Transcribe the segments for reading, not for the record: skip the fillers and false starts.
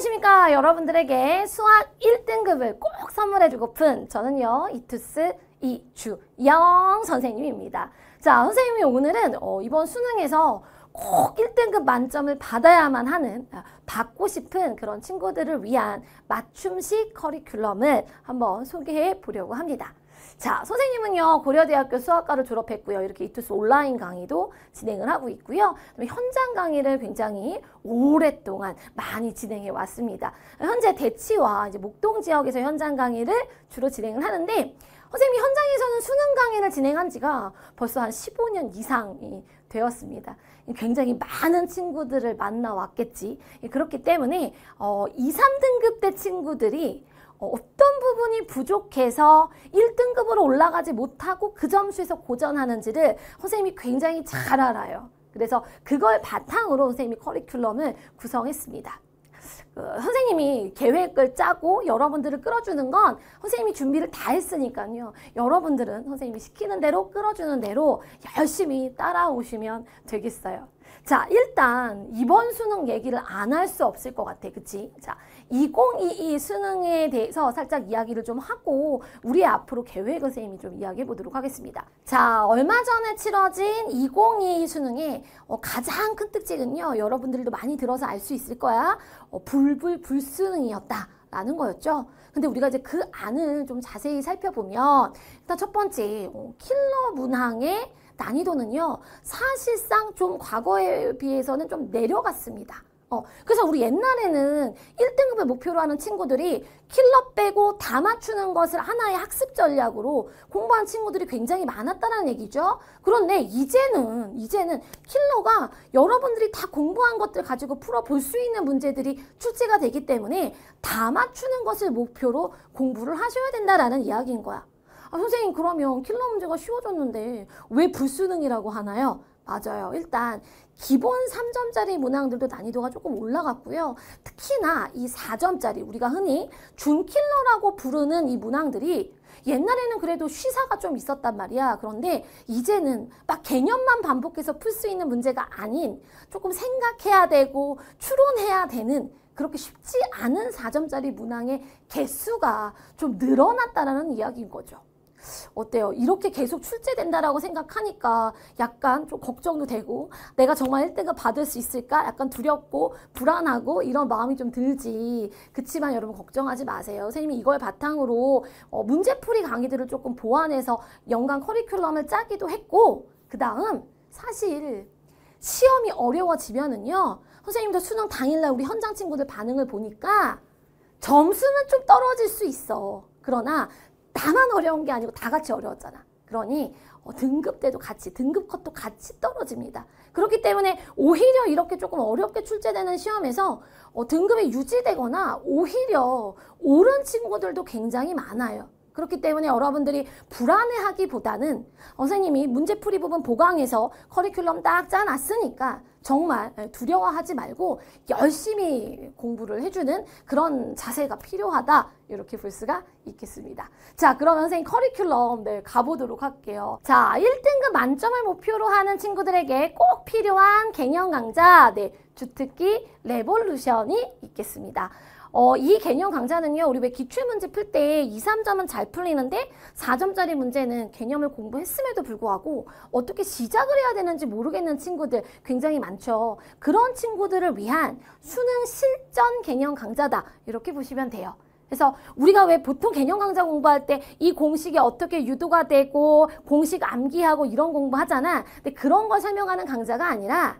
안녕하십니까. 여러분들에게 수학 1등급을 꼭 선물해주고픈 저는요 이투스 이주영 선생님입니다. 자, 선생님이 오늘은 이번 수능에서 꼭 1등급 만점을 받아야만 하는, 받고 싶은 그런 친구들을 위한 맞춤식 커리큘럼을 한번 소개해 보려고 합니다. 자, 선생님은요 고려대학교 수학과를 졸업했고요. 이렇게 이투스 온라인 강의도 진행을 하고 있고요. 현장 강의를 굉장히 오랫동안 많이 진행해 왔습니다. 현재 대치와 이제 목동 지역에서 현장 강의를 주로 진행을 하는데, 선생님이 현장에서는 수능 강의를 진행한 지가 벌써 한 15년 이상이 되었습니다. 굉장히 많은 친구들을 만나왔겠지. 그렇기 때문에 2, 3등급 대 친구들이 어떤 부분이 부족해서 1등급으로 올라가지 못하고 그 점수에서 고전하는지를 선생님이 굉장히 잘 알아요. 그래서 그걸 바탕으로 선생님이 커리큘럼을 구성했습니다. 선생님이 계획을 짜고 여러분들을 끌어주는 건 선생님이 준비를 다 했으니까요. 여러분들은 선생님이 시키는 대로 끌어주는 대로 열심히 따라오시면 되겠어요. 자, 일단 이번 수능 얘기를 안 할 수 없을 것 같아. 그치? 자, 2022 수능에 대해서 살짝 이야기를 좀 하고 우리의 앞으로 계획을 선생님이 좀 이야기해 보도록 하겠습니다. 자, 얼마 전에 치러진 2022 수능의 가장 큰 특징은요. 여러분들도 많이 들어서 알 수 있을 거야. 불수능이었다라는 거였죠. 근데 우리가 이제 그 안을 좀 자세히 살펴보면 일단 첫 번째, 킬러 문항의 난이도는요, 사실상 좀 과거에 비해서는 좀 내려갔습니다. 그래서 우리 옛날에는 1등급을 목표로 하는 친구들이 킬러 빼고 다 맞추는 것을 하나의 학습 전략으로 공부한 친구들이 굉장히 많았다는 얘기죠. 그런데 이제는 킬러가 여러분들이 다 공부한 것들 가지고 풀어볼 수 있는 문제들이 출제가 되기 때문에 다 맞추는 것을 목표로 공부를 하셔야 된다라는 이야기인 거야. 선생님, 그러면 킬러 문제가 쉬워졌는데 왜 불수능이라고 하나요? 맞아요. 일단 기본 3점짜리 문항들도 난이도가 조금 올라갔고요. 특히나 이 4점짜리 우리가 흔히 준킬러라고 부르는 이 문항들이 옛날에는 그래도 쉬사가 좀 있었단 말이야. 그런데 이제는 막 개념만 반복해서 풀 수 있는 문제가 아닌 조금 생각해야 되고 추론해야 되는 그렇게 쉽지 않은 4점짜리 문항의 개수가 좀 늘어났다는 이야기인 거죠. 어때요? 이렇게 계속 출제된다라고 생각하니까 약간 좀 걱정도 되고 내가 정말 1등급 받을 수 있을까? 약간 두렵고 불안하고 이런 마음이 좀 들지. 그치만 여러분 걱정하지 마세요. 선생님이 이걸 바탕으로 문제풀이 강의들을 조금 보완해서 연간 커리큘럼을 짜기도 했고, 그 다음 사실 시험이 어려워지면은요, 선생님도 수능 당일날 우리 현장 친구들 반응을 보니까 점수는 좀 떨어질 수 있어. 그러나 나만 어려운 게 아니고 다 같이 어려웠잖아. 그러니 등급 때도 같이, 등급 컷도 같이 떨어집니다. 그렇기 때문에 오히려 이렇게 조금 어렵게 출제되는 시험에서 등급이 유지되거나 오히려 오른 친구들도 굉장히 많아요. 그렇기 때문에 여러분들이 불안해하기보다는 선생님이 문제풀이 부분 보강해서 커리큘럼 딱 짜놨으니까 정말 두려워하지 말고 열심히 공부를 해주는 그런 자세가 필요하다, 이렇게 볼 수가 있겠습니다. 자, 그러면 선생님 커리큘럼 가보도록 할게요. 자, 1등급 만점을 목표로 하는 친구들에게 꼭 필요한 개념 강좌, 주특기 레볼루션이 있겠습니다. 이 개념 강좌는요, 우리 왜 기출문제 풀 때 2, 3점은 잘 풀리는데 4점짜리 문제는 개념을 공부했음에도 불구하고 어떻게 시작을 해야 되는지 모르겠는 친구들 굉장히 많죠. 그런 친구들을 위한 수능 실전 개념 강좌다, 이렇게 보시면 돼요. 그래서 우리가 왜 보통 개념 강좌 공부할 때 이 공식이 어떻게 유도가 되고 공식 암기하고 이런 공부 하잖아. 근데 그런 걸 설명하는 강좌가 아니라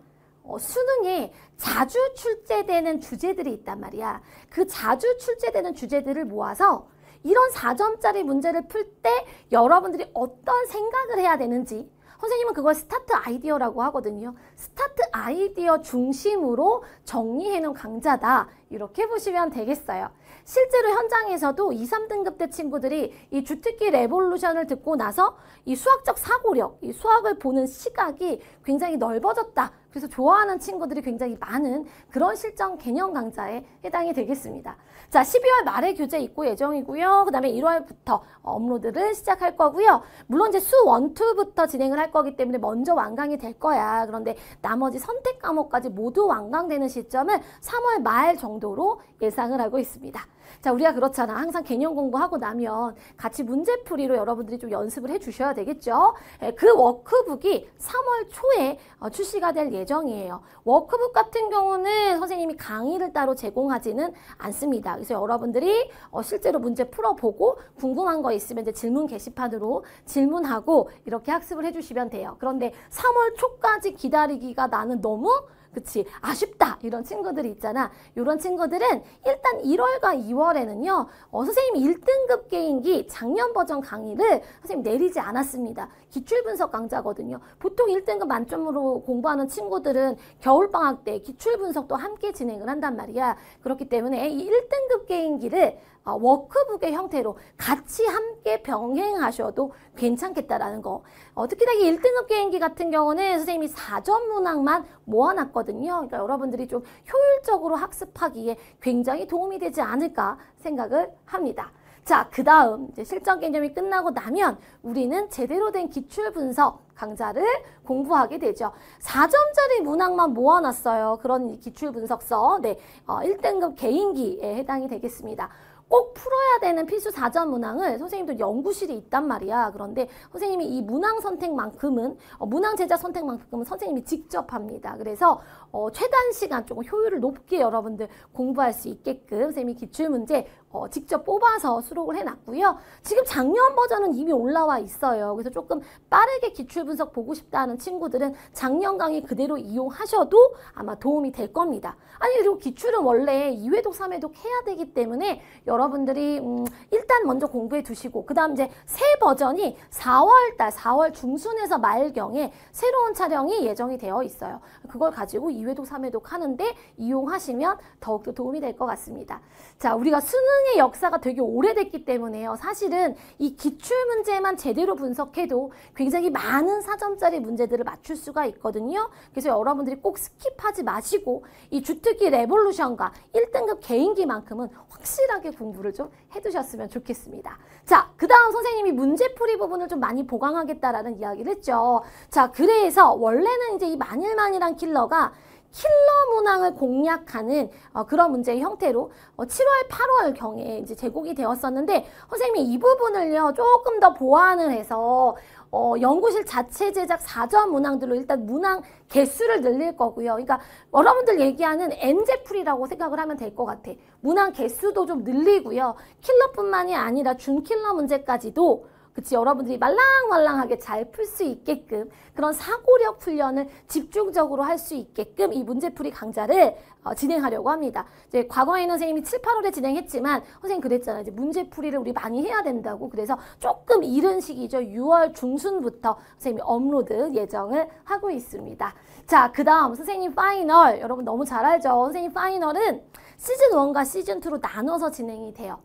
수능에 자주 출제되는 주제들이 있단 말이야. 그 자주 출제되는 주제들을 모아서 이런 4점짜리 문제를 풀 때 여러분들이 어떤 생각을 해야 되는지, 선생님은 그걸 스타트 아이디어라고 하거든요. 스타트 아이디어 중심으로 정리해놓은 강좌다, 이렇게 보시면 되겠어요. 실제로 현장에서도 2, 3등급 대 친구들이 이 주특기 레볼루션을 듣고 나서 이 수학적 사고력, 이 수학을 보는 시각이 굉장히 넓어졌다, 그래서 좋아하는 친구들이 굉장히 많은 그런 실전 개념 강좌에 해당이 되겠습니다. 자, 12월 말에 교재 입고 예정이고요. 그 다음에 1월부터 업로드를 시작할 거고요. 물론 이제 수 1, 2부터 진행을 할 거기 때문에 먼저 완강이 될 거야. 그런데 나머지 선택 과목까지 모두 완강되는 시점은 3월 말 정도로 예상을 하고 있습니다. 자, 우리가 그렇잖아. 항상 개념 공부하고 나면 같이 문제풀이로 여러분들이 좀 연습을 해 주셔야 되겠죠. 그 워크북이 3월 초에 출시가 될 예정이에요. 워크북 같은 경우는 선생님이 강의를 따로 제공하지는 않습니다. 그래서 여러분들이 실제로 문제 풀어보고 궁금한 거 있으면 이제 질문 게시판으로 질문하고 이렇게 학습을 해 주시면 돼요. 그런데 3월 초까지 기다리기가 나는 너무 그치 아쉽다 이런 친구들이 있잖아. 이런 친구들은 일단 1월과 2월에는요 선생님이 1등급 게임기 작년 버전 강의를 선생님 내리지 않았습니다. 기출분석 강좌거든요. 보통 1등급 만점으로 공부하는 친구들은 겨울방학 때 기출분석도 함께 진행을 한단 말이야. 그렇기 때문에 이 1등급 게임기를 워크북의 형태로 같이 함께 병행하셔도 괜찮겠다라는 거. 특히나 이 1등급 게임기 같은 경우는 선생님이 4점 문항만 모아놨거든요. 그러니까 여러분들이 좀 효율적으로 학습하기에 굉장히 도움이 되지 않을까 생각을 합니다. 자, 그 다음 이제 실전 개념이 끝나고 나면 우리는 제대로 된 기출 분석 강좌를 공부하게 되죠. 4점짜리 문항만 모아놨어요. 그런 기출 분석서. 네, 1등급 개인기에 해당이 되겠습니다. 꼭 풀어야 되는 필수 4점 문항을 선생님들 연구실이 있단 말이야. 그런데 선생님이 이 문항 선택만큼은 문항 제작 선택만큼은 선생님이 직접 합니다. 그래서 최단 시간 조금 효율을 높게 여러분들 공부할 수 있게끔 선생님이 기출문제 직접 뽑아서 수록을 해놨고요. 지금 작년 버전은 이미 올라와 있어요. 그래서 조금 빠르게 기출 분석 보고 싶다는 친구들은 작년 강의 그대로 이용하셔도 아마 도움이 될 겁니다. 아니 그리고 기출은 원래 2회독, 3회독 해야 되기 때문에 여러분들이 일단 먼저 공부해 두시고 그 다음 이제 새 버전이 4월 중순에서 말경에 새로운 촬영이 예정이 되어 있어요. 그걸 가지고 2회독, 3회독 하는데 이용하시면 더욱더 도움이 될 것 같습니다. 자, 우리가 수능의 역사가 되게 오래됐기 때문에요. 사실은 이 기출문제만 제대로 분석해도 굉장히 많은 4점짜리 문제들을 맞출 수가 있거든요. 그래서 여러분들이 꼭 스킵하지 마시고 이 주특기 레볼루션과 1등급 개인기만큼은 확실하게 공부를 좀 해두셨으면 좋겠습니다. 자, 그 다음 선생님이 문제풀이 부분을 좀 많이 보강하겠다라는 이야기를 했죠. 자, 그래서 원래는 이제 이 만일만이란 킬러가 킬러 문항을 공략하는 그런 문제의 형태로 7월, 8월 경에 이제 제공이 되었었는데 선생님이 이 부분을요 조금 더 보완을 해서 연구실 자체 제작 4점 문항들로 일단 문항 개수를 늘릴 거고요. 그러니까 여러분들 얘기하는 N제풀이라고 생각을 하면 될 것 같아. 문항 개수도 좀 늘리고요. 킬러뿐만이 아니라 준킬러 문제까지도 그치 여러분들이 말랑말랑하게 잘 풀 수 있게끔 그런 사고력 훈련을 집중적으로 할 수 있게끔 이 문제풀이 강좌를 진행하려고 합니다. 이제 과거에는 선생님이 7, 8월에 진행했지만 선생님 그랬잖아요. 이제 문제풀이를 우리 많이 해야 된다고. 그래서 조금 이른 시기죠. 6월 중순부터 선생님이 업로드 예정을 하고 있습니다. 자, 그 다음 선생님 파이널 여러분 너무 잘 알죠. 선생님 파이널은 시즌 1과 시즌 2로 나눠서 진행이 돼요.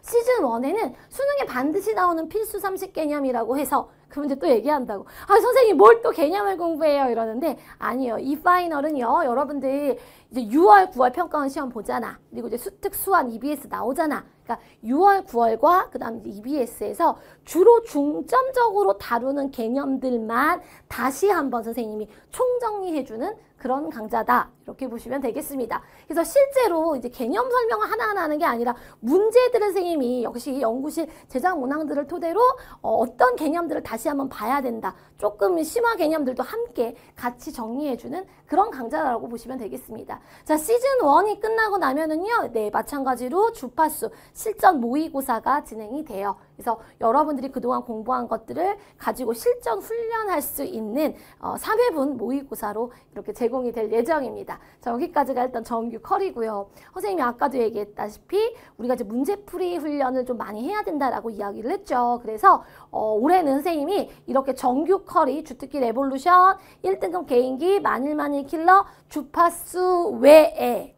시즌 1에는 수능에 반드시 나오는 필수 30개념이라고 해서 그 문제 또 얘기한다고. 아, 선생님 뭘 또 개념을 공부해요 이러는데 아니요. 이 파이널은요. 여러분들 이제 6월, 9월 평가원 시험 보잖아. 그리고 이제 수특, 수완, EBS 나오잖아. 그러니까 6월, 9월과 그 다음 EBS에서 주로 중점적으로 다루는 개념들만 다시 한번 선생님이 총정리해주는 그런 강좌다. 이렇게 보시면 되겠습니다. 그래서 실제로 이제 개념 설명을 하나하나 하는 게 아니라 문제들을 선생님이 역시 연구실 제작 문항들을 토대로 어떤 개념들을 다시 한번 봐야 된다. 조금 심화 개념들도 함께 같이 정리해주는 그런 강좌라고 보시면 되겠습니다. 자, 시즌 1이 끝나고 나면은요, 네, 마찬가지로 주파수 실전 모의고사가 진행이 돼요. 그래서 여러분들이 그동안 공부한 것들을 가지고 실전 훈련할 수 있는 3회분 모의고사로 이렇게 제공이 될 예정입니다. 자, 여기까지가 일단 정규 컬이고요. 선생님이 아까도 얘기했다시피 우리가 이제 문제풀이 훈련을 좀 많이 해야 된다라고 이야기를 했죠. 그래서 올해는 선생님이 이렇게 정규 컬이 주특기 레볼루션, 1등급 개인기, 만일만일 킬러, 주파수 외에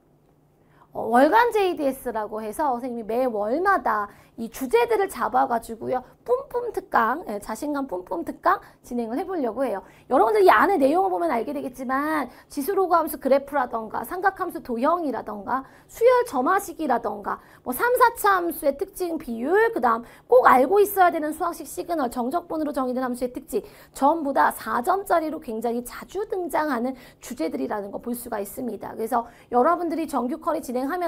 월간 JDS라고 해서 선생님이 매 월마다 이 주제들을 잡아가지고요. 뿜뿜 특강, 자신감 뿜뿜 특강 진행을 해보려고 해요. 여러분들 이 안에 내용을 보면 알게 되겠지만 지수로그 함수 그래프라던가 삼각함수 도형이라던가 수열 점화식이라던가 뭐 3, 4차 함수의 특징 비율, 그 다음 꼭 알고 있어야 되는 수학식 시그널, 정적분으로 정의된 함수의 특징 전부 다 4점짜리로 굉장히 자주 등장하는 주제들이라는 거 볼 수가 있습니다. 그래서 여러분들이 정규 커리 진행하면서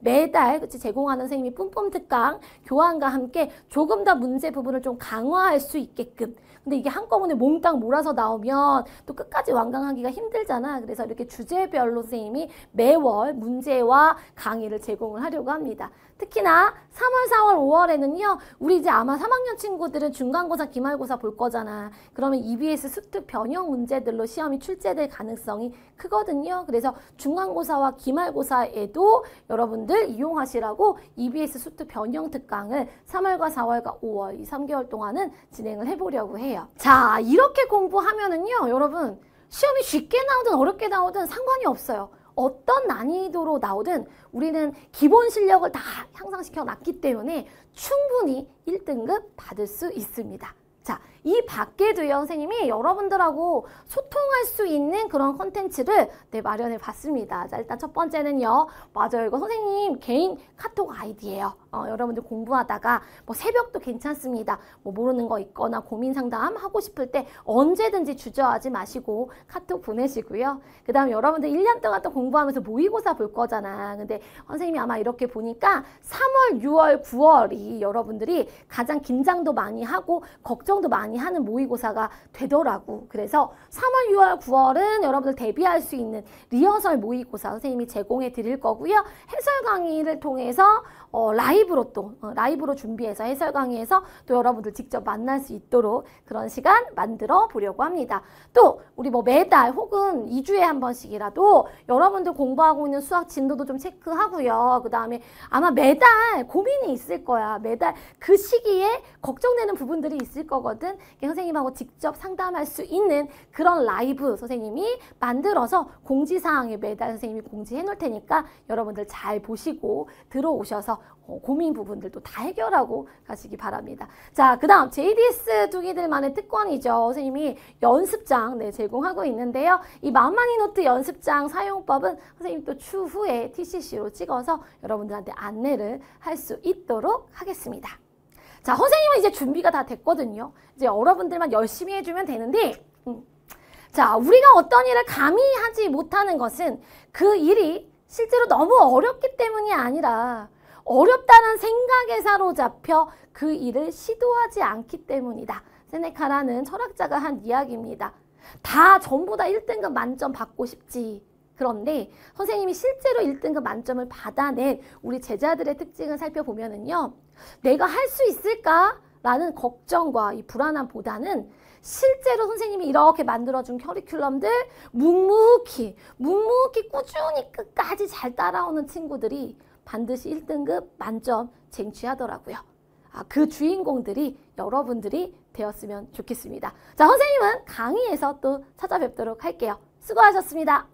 매달 제공하는 선생님이 뿜뿜 특강 교환과 함께 조금 더 문제 부분을 좀 강화할 수 있게끔. 근데 이게 한꺼번에 몽땅 몰아서 나오면 또 끝까지 완강하기가 힘들잖아. 그래서 이렇게 주제별로 선생님이 매월 문제와 강의를 제공을 하려고 합니다. 특히나 3월, 4월, 5월에는요. 우리 이제 아마 3학년 친구들은 중간고사, 기말고사 볼 거잖아. 그러면 EBS 수특 변형 문제들로 시험이 출제될 가능성이 크거든요. 그래서 중간고사와 기말고사에도 여러분들 이용하시라고 EBS 수특 변형 특강을 3월과 4월과 5월 이 3개월 동안은 진행을 해보려고 해요. 자, 이렇게 공부하면은요. 여러분 시험이 쉽게 나오든 어렵게 나오든 상관이 없어요. 어떤 난이도로 나오든 우리는 기본 실력을 다 향상시켜 놨기 때문에 충분히 1등급 받을 수 있습니다. 자, 이 밖에도요, 선생님이 여러분들하고 소통할 수 있는 그런 콘텐츠를 마련해 봤습니다. 자, 일단 첫 번째는요, 맞아요. 이거 선생님 개인 카톡 아이디예요. 여러분들 공부하다가 뭐 새벽도 괜찮습니다. 뭐 모르는 거 있거나 고민 상담 하고 싶을 때 언제든지 주저하지 마시고 카톡 보내시고요. 그 다음에 여러분들 1년 동안 또 공부하면서 모의고사 볼 거잖아. 근데 선생님이 아마 이렇게 보니까 3월, 6월, 9월이 여러분들이 가장 긴장도 많이 하고 걱정도 많이 하는 모의고사가 되더라고. 그래서 3월, 6월, 9월은 여러분들 대비할 수 있는 리허설 모의고사 선생님이 제공해 드릴 거고요. 해설 강의를 통해서 라이브로 준비해서 해설 강의에서 또 여러분들 직접 만날 수 있도록 그런 시간 만들어 보려고 합니다. 또 우리 뭐 매달 혹은 2주에 한 번씩이라도 여러분들 공부하고 있는 수학 진도도 좀 체크하고요. 그 다음에 아마 매달 고민이 있을 거야. 매달 그 시기에 걱정되는 부분들이 있을 거거든. 선생님하고 직접 상담할 수 있는 그런 라이브 선생님이 만들어서 공지사항에 매달 선생님이 공지해 놓을 테니까 여러분들 잘 보시고 들어오셔서 고민 부분들도 다 해결하고 가시기 바랍니다. 자, 그 다음 JDS 둥이들만의 특권이죠. 선생님이 연습장 제공하고 있는데요. 이 만만히 노트 연습장 사용법은 선생님 또 추후에 TCC로 찍어서 여러분들한테 안내를 할 수 있도록 하겠습니다. 자, 선생님은 이제 준비가 다 됐거든요. 이제 여러분들만 열심히 해주면 되는데 자, 우리가 어떤 일을 감히 하지 못하는 것은 그 일이 실제로 너무 어렵기 때문이 아니라 어렵다는 생각에 사로잡혀 그 일을 시도하지 않기 때문이다. 세네카라는 철학자가 한 이야기입니다. 다 전부 다 1등급 만점 받고 싶지. 그런데 선생님이 실제로 1등급 만점을 받아낸 우리 제자들의 특징을 살펴보면은요. 내가 할 수 있을까? 라는 걱정과 이 불안함보다는 실제로 선생님이 이렇게 만들어준 커리큘럼들 묵묵히 꾸준히 끝까지 잘 따라오는 친구들이 반드시 1등급 만점 쟁취하더라고요. 그 주인공들이 여러분들이 되었으면 좋겠습니다. 자, 선생님은 강의에서 또 찾아뵙도록 할게요. 수고하셨습니다.